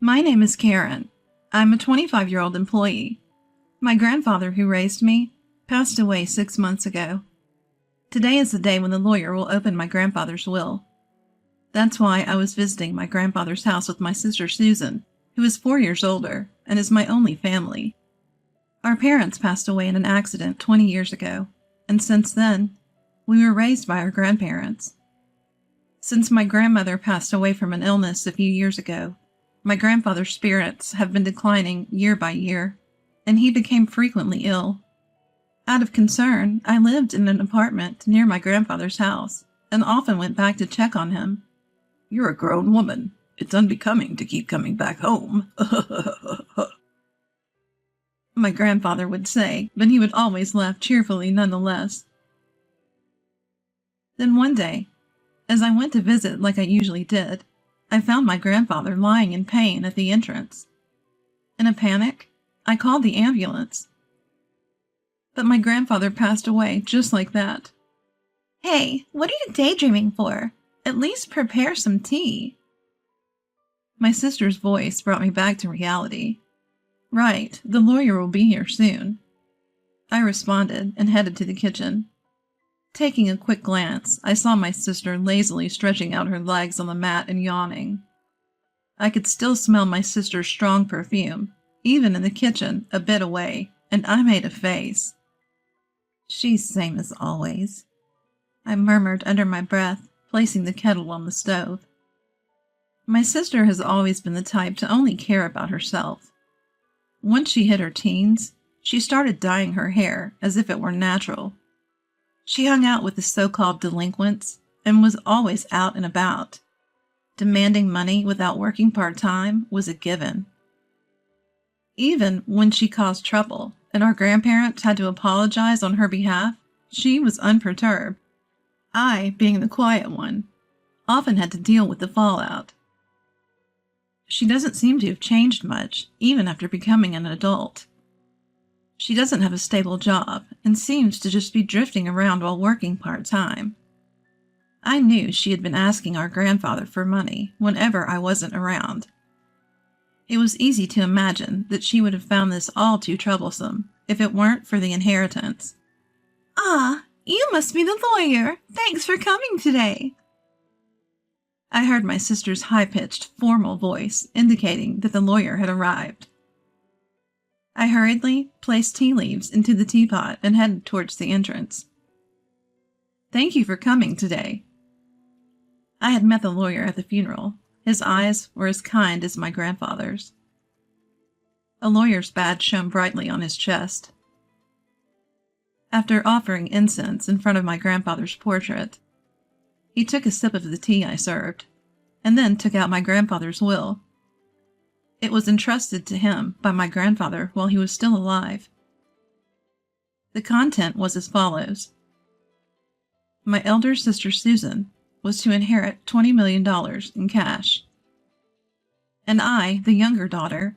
My name is Karen. I'm a 25-year-old employee. My grandfather, who raised me, passed away 6 months ago. Today is the day when the lawyer will open my grandfather's will. That's why I was visiting my grandfather's house with my sister Susan, who is 4 years older and is my only family. Our parents passed away in an accident 20 years ago, and since then, we were raised by our grandparents. Since my grandmother passed away from an illness a few years ago, my grandfather's spirits have been declining year by year, and he became frequently ill. Out of concern, I lived in an apartment near my grandfather's house and often went back to check on him. "You're a grown woman. It's unbecoming to keep coming back home," my grandfather would say, but he would always laugh cheerfully nonetheless. Then one day, as I went to visit like I usually did, I found my grandfather lying in pain at the entrance. In a panic, I called the ambulance. But my grandfather passed away just like that. "Hey, what are you daydreaming for? At least prepare some tea." My sister's voice brought me back to reality. Right, the lawyer will be here soon. I responded and headed to the kitchen. Taking a quick glance, I saw my sister lazily stretching out her legs on the mat and yawning. I could still smell my sister's strong perfume, even in the kitchen a bit away, and I made a face. "She's same as always," I murmured under my breath, placing the kettle on the stove. My sister has always been the type to only care about herself. Once she hit her teens, she started dyeing her hair as if it were natural. She hung out with the so-called delinquents and was always out and about. Demanding money without working part-time was a given. Even when she caused trouble and our grandparents had to apologize on her behalf, she was unperturbed. I, being the quiet one, often had to deal with the fallout. She doesn't seem to have changed much, even after becoming an adult. She doesn't have a stable job and seems to just be drifting around while working part-time. I knew she had been asking our grandfather for money whenever I wasn't around. It was easy to imagine that she would have found this all too troublesome if it weren't for the inheritance. "Ah, you must be the lawyer. Thanks for coming today." I heard my sister's high-pitched, formal voice indicating that the lawyer had arrived. I hurriedly placed tea leaves into the teapot and headed towards the entrance. "Thank you for coming today." I had met the lawyer at the funeral. His eyes were as kind as my grandfather's. A lawyer's badge shone brightly on his chest. After offering incense in front of my grandfather's portrait, he took a sip of the tea I served, and then took out my grandfather's will. It was entrusted to him by my grandfather while he was still alive. The content was as follows. My elder sister Susan was to inherit $20 million in cash. And I, the younger daughter,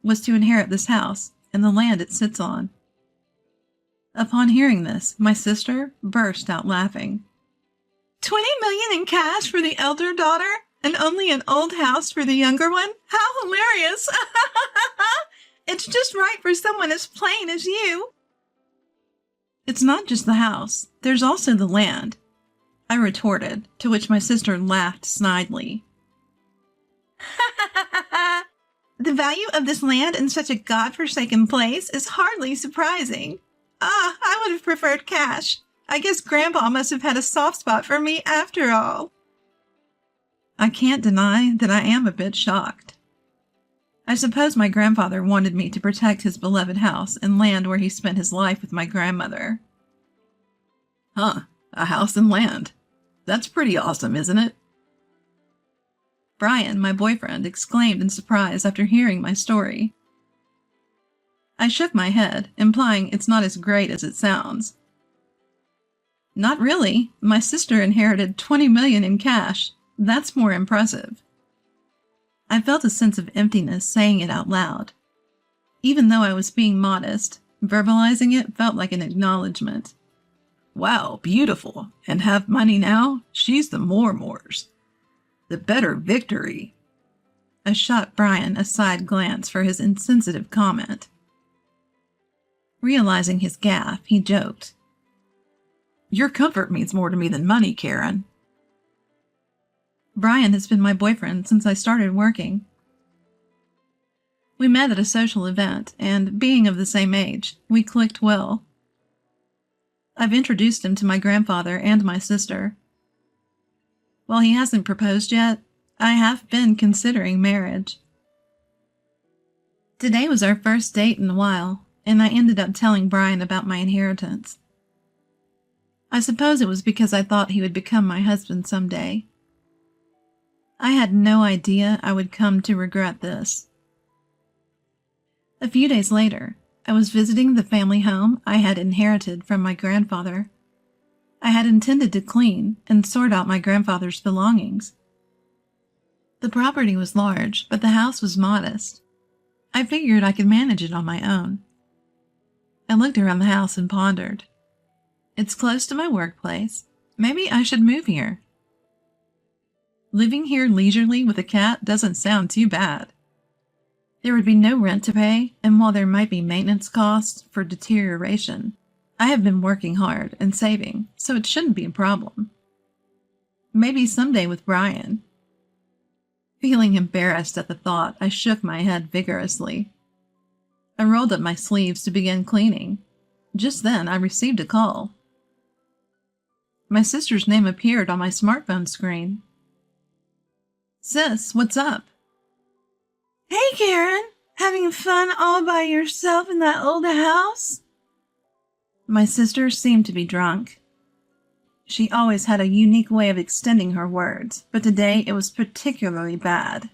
was to inherit this house and the land it sits on. Upon hearing this, my sister burst out laughing. $20 million in cash for the elder daughter? And only an old house for the younger one? How hilarious! It's just right for someone as plain as you. It's not just the house. There's also the land, I retorted, to which my sister laughed snidely. The value of this land in such a godforsaken place is hardly surprising. I would have preferred cash. I guess Grandpa must have had a soft spot for me after all. I can't deny that I am a bit shocked. I suppose my grandfather wanted me to protect his beloved house and land where he spent his life with my grandmother. "Huh, a house and land. That's pretty awesome, isn't it?" Brian, my boyfriend, exclaimed in surprise after hearing my story. I shook my head, implying it's not as great as it sounds. "Not really. My sister inherited $20 million in cash. That's more impressive." I felt a sense of emptiness saying it out loud. Even though I was being modest, verbalizing it felt like an acknowledgement. "Wow, beautiful. And have money now? She's the more. The better victory." I shot Brian a side glance for his insensitive comment. Realizing his gaffe, he joked. Your comfort means more to me than money, Karen. Brian has been my boyfriend since I started working. We met at a social event, and being of the same age, we clicked well. I've introduced him to my grandfather and my sister. While he hasn't proposed yet, I have been considering marriage. Today was our first date in a while, and I ended up telling Brian about my inheritance. I suppose it was because I thought he would become my husband someday. I had no idea I would come to regret this. A few days later, I was visiting the family home I had inherited from my grandfather. I had intended to clean and sort out my grandfather's belongings. The property was large, but the house was modest. I figured I could manage it on my own. I looked around the house and pondered. It's close to my workplace. Maybe I should move here. Living here leisurely with a cat doesn't sound too bad. There would be no rent to pay, and while there might be maintenance costs for deterioration, I have been working hard and saving, so it shouldn't be a problem. Maybe someday with Brian. Feeling embarrassed at the thought, I shook my head vigorously. I rolled up my sleeves to begin cleaning. Just then, I received a call. My sister's name appeared on my smartphone screen. Sis, what's up? Hey, Karen. Having fun all by yourself in that old house? My sister seemed to be drunk. She always had a unique way of extending her words, but today it was particularly bad.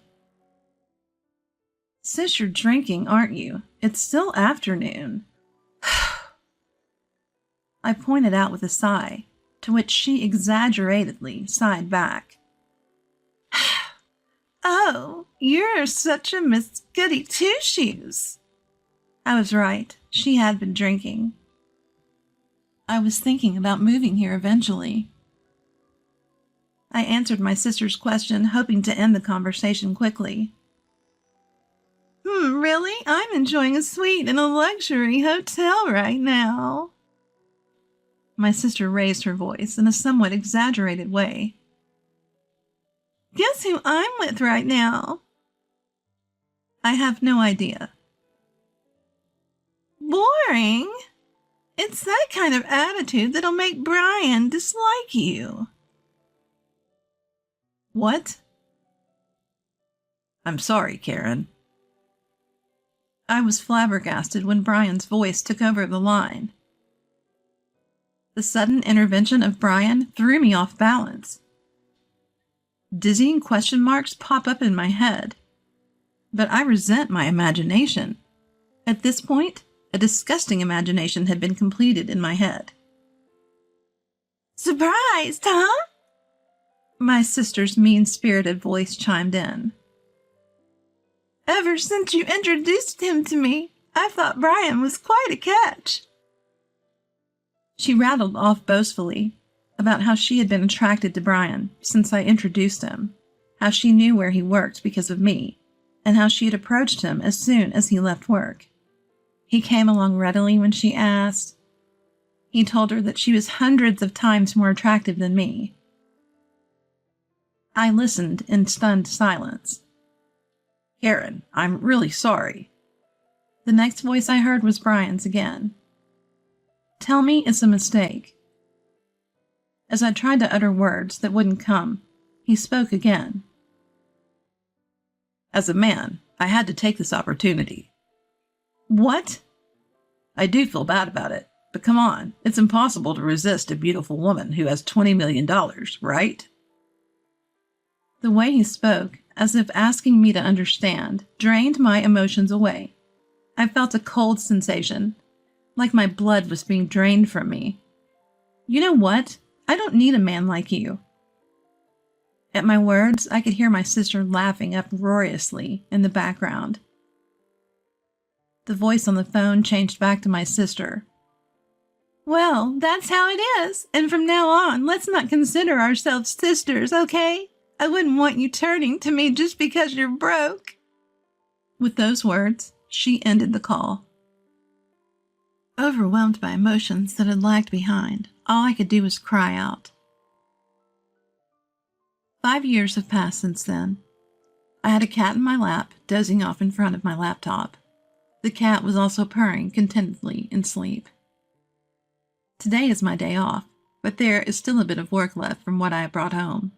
Sis, you're drinking, aren't you? It's still afternoon. I pointed out with a sigh, to which she exaggeratedly sighed back. Oh, you're such a Miss Goody Two-Shoes. I was right. She had been drinking. I was thinking about moving here eventually. I answered my sister's question, hoping to end the conversation quickly. Really? I'm enjoying a suite in a luxury hotel right now. My sister raised her voice in a somewhat exaggerated way. Guess who I'm with right now? I have no idea. Boring? It's that kind of attitude that'll make Brian dislike you. What? I'm sorry, Karen. I was flabbergasted when Brian's voice took over the line. The sudden intervention of Brian threw me off balance. Dizzying question marks pop up in my head. But I resent my imagination. At this point, a disgusting imagination had been completed in my head. Surprised, huh? My sister's mean-spirited voice chimed in. Ever since you introduced him to me, I thought Brian was quite a catch. She rattled off boastfully about how she had been attracted to Brian since I introduced him, how she knew where he worked because of me, and how she had approached him as soon as he left work. He came along readily when she asked. He told her that she was hundreds of times more attractive than me. I listened in stunned silence. Karen, I'm really sorry. The next voice I heard was Brian's again. Tell me it's a mistake. As I tried to utter words that wouldn't come, he spoke again. As a man, I had to take this opportunity. What? I do feel bad about it, but come on, it's impossible to resist a beautiful woman who has $20 million, right? The way he spoke, as if asking me to understand, drained my emotions away. I felt a cold sensation, like my blood was being drained from me. You know what? I don't need a man like you. At my words, I could hear my sister laughing uproariously in the background. The voice on the phone changed back to my sister. Well, that's how it is, and from now on, let's not consider ourselves sisters, okay? I wouldn't want you turning to me just because you're broke." With those words, she ended the call. Overwhelmed by emotions that had lagged behind, all I could do was cry out. 5 years have passed since then. I had a cat in my lap, dozing off in front of my laptop. The cat was also purring contentedly in sleep. Today is my day off, but there is still a bit of work left from what I have brought home.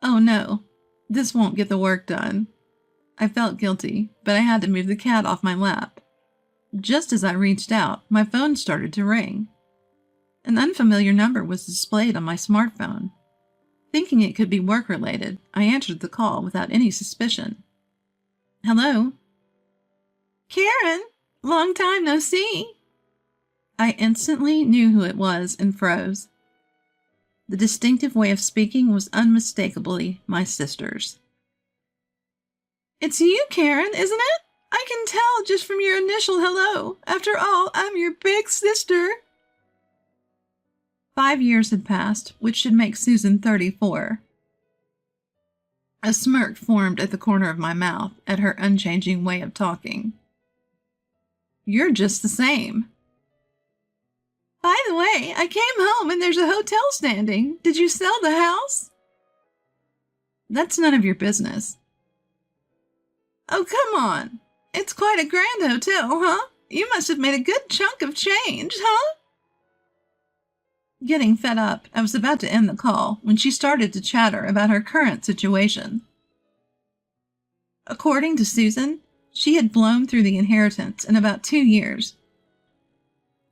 Oh no, this won't get the work done. I felt guilty, but I had to move the cat off my lap. Just as I reached out, my phone started to ring. An unfamiliar number was displayed on my smartphone. Thinking it could be work-related, I answered the call without any suspicion. "Hello?" "Karen, long time no see." I instantly knew who it was and froze. The distinctive way of speaking was unmistakably my sister's. "It's you, Karen, isn't it? I can tell just from your initial hello. After all, I'm your big sister." 5 years had passed, which should make Susan 34. A smirk formed at the corner of my mouth at her unchanging way of talking. "You're just the same." "By the way, I came home and there's a hotel standing. Did you sell the house?" "That's none of your business." "Oh, come on. It's quite a grand hotel, huh? You must have made a good chunk of change, huh?" Getting fed up, I was about to end the call when she started to chatter about her current situation. According to Susan, she had blown through the inheritance in about 2 years.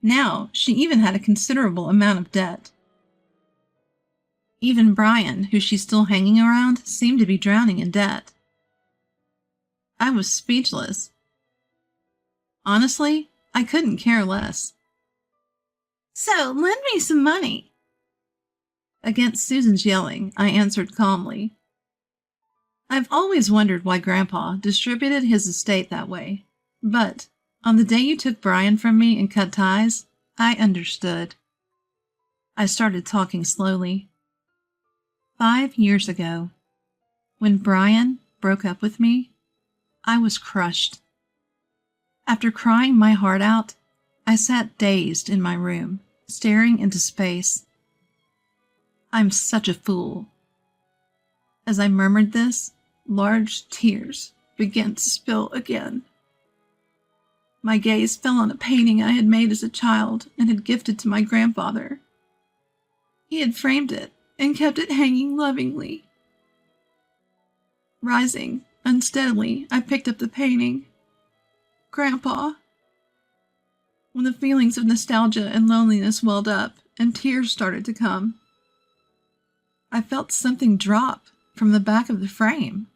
Now, she even had a considerable amount of debt. Even Brian, who she's still hanging around, seemed to be drowning in debt. I was speechless. Honestly, I couldn't care less. "So, lend me some money." Against Susan's yelling, I answered calmly. I've always wondered why Grandpa distributed his estate that way, but on the day you took Brian from me and cut ties, I understood. I started talking slowly. 5 years ago, when Brian broke up with me, I was crushed. After crying my heart out, I sat dazed in my room, staring into space. I'm such a fool. As I murmured this, large tears began to spill again. My gaze fell on a painting I had made as a child and had gifted to my grandfather. He had framed it and kept it hanging lovingly. Rising unsteadily, I picked up the painting. "Grandpa." When the feelings of nostalgia and loneliness welled up and tears started to come, I felt something drop from the back of the frame.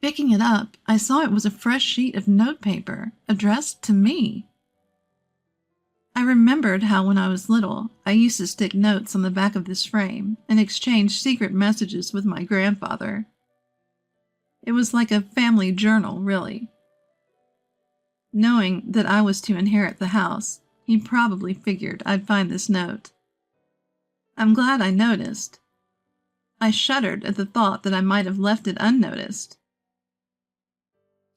Picking it up, I saw it was a fresh sheet of notepaper addressed to me. I remembered how when I was little, I used to stick notes on the back of this frame and exchange secret messages with my grandfather. It was like a family journal, really. Knowing that I was to inherit the house, he probably figured I'd find this note. I'm glad I noticed. I shuddered at the thought that I might have left it unnoticed.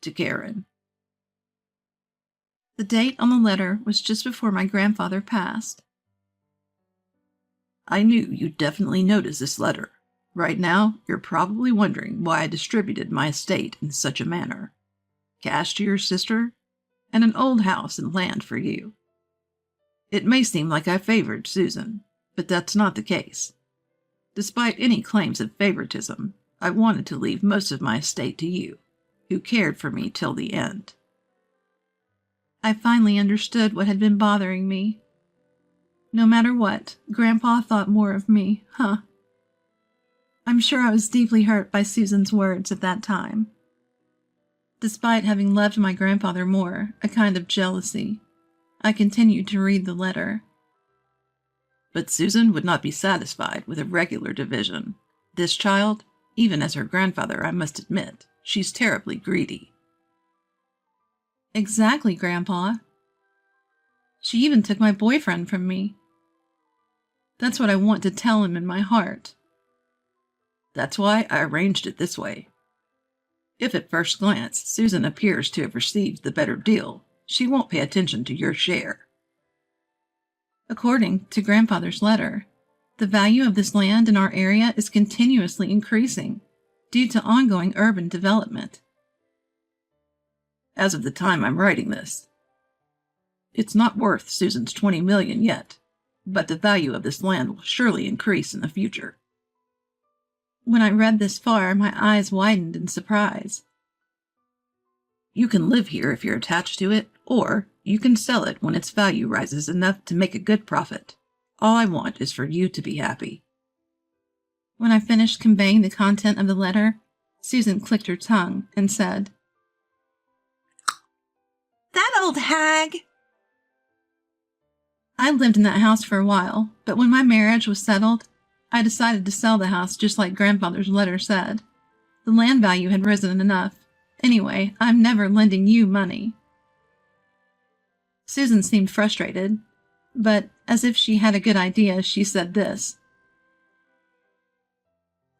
To Karen. The date on the letter was just before my grandfather passed. I knew you'd definitely notice this letter. Right now, you're probably wondering why I distributed my estate in such a manner. Cash to your sister, and an old house and land for you. It may seem like I favored Susan, but that's not the case. Despite any claims of favoritism, I wanted to leave most of my estate to you, who cared for me till the end. I finally understood what had been bothering me. No matter what, Grandpa thought more of me, huh? I'm sure I was deeply hurt by Susan's words at that time. Despite having loved my grandfather more, a kind of jealousy, I continued to read the letter. But Susan would not be satisfied with a regular division. This child, even as her grandfather, I must admit, she's terribly greedy. Exactly, Grandpa. She even took my boyfriend from me. That's what I want to tell him in my heart. That's why I arranged it this way. If at first glance Susan appears to have received the better deal, she won't pay attention to your share. According to Grandfather's letter, the value of this land in our area is continuously increasing due to ongoing urban development. As of the time I'm writing this, it's not worth Susan's $20 million yet, but the value of this land will surely increase in the future. When I read this far, my eyes widened in surprise. You can live here if you're attached to it, or you can sell it when its value rises enough to make a good profit. All I want is for you to be happy. When I finished conveying the content of the letter, Susan clicked her tongue and said, "That old hag!" I lived in that house for a while, but when my marriage was settled, I decided to sell the house just like Grandfather's letter said. The land value had risen enough. Anyway, I'm never lending you money. Susan seemed frustrated, but as if she had a good idea, she said this.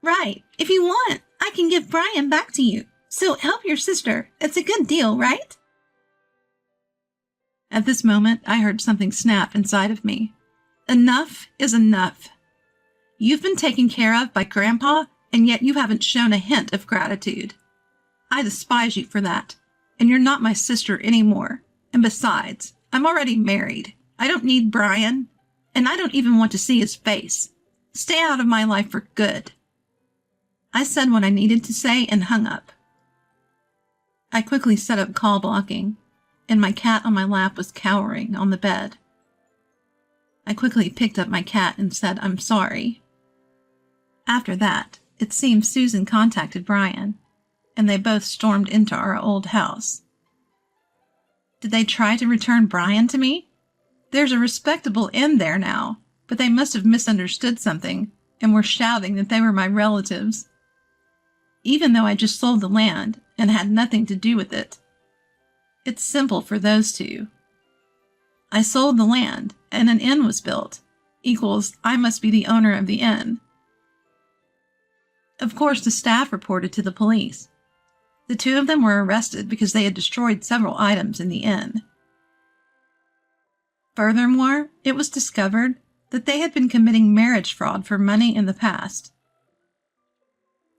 "Right. If you want, I can give Brian back to you. So help your sister. It's a good deal, right?" At this moment, I heard something snap inside of me. Enough is enough. You've been taken care of by Grandpa, and yet you haven't shown a hint of gratitude. I despise you for that, and you're not my sister anymore. And besides, I'm already married. I don't need Brian, and I don't even want to see his face. Stay out of my life for good. I said what I needed to say and hung up. I quickly set up call blocking, and my cat on my lap was cowering on the bed. I quickly picked up my cat and said, "I'm sorry." After that, it seems Susan contacted Brian, and they both stormed into our old house. Did they try to return Brian to me? There's a respectable inn there now, but they must have misunderstood something and were shouting that they were my relatives, even though I just sold the land and had nothing to do with it. It's simple for those two. I sold the land, and an inn was built, equals I must be the owner of the inn. Of course, the staff reported to the police. The two of them were arrested because they had destroyed several items in the inn. Furthermore, it was discovered that they had been committing marriage fraud for money in the past.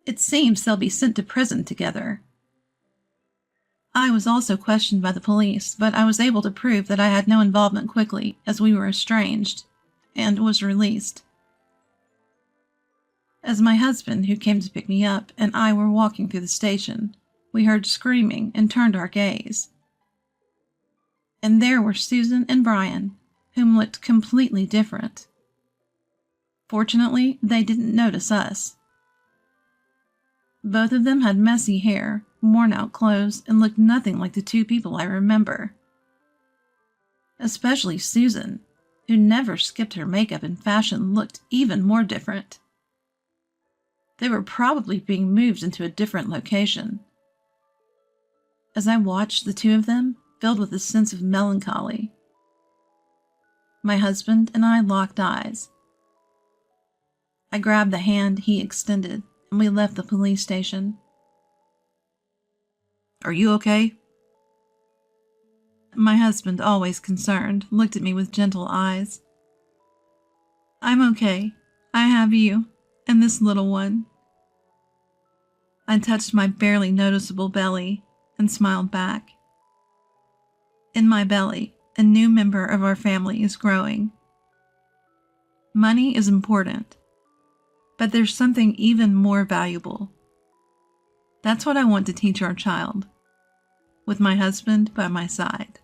It seems they'll be sent to prison together. I was also questioned by the police, but I was able to prove that I had no involvement quickly, as we were estranged, and was released. As my husband, who came to pick me up, and I were walking through the station, we heard screaming and turned our gaze. And there were Susan and Brian, whom looked completely different. Fortunately, they didn't notice us. Both of them had messy hair, worn-out clothes, and looked nothing like the two people I remember. Especially Susan, who never skipped her makeup and fashion, looked even more different. They were probably being moved into a different location. As I watched the two of them, filled with a sense of melancholy, my husband and I locked eyes. I grabbed the hand he extended, and we left the police station. "Are you okay?" My husband, always concerned, looked at me with gentle eyes. "I'm okay. I have you, and this little one." I touched my barely noticeable belly and smiled back. In my belly, a new member of our family is growing. Money is important, but there's something even more valuable. That's what I want to teach our child, with my husband by my side.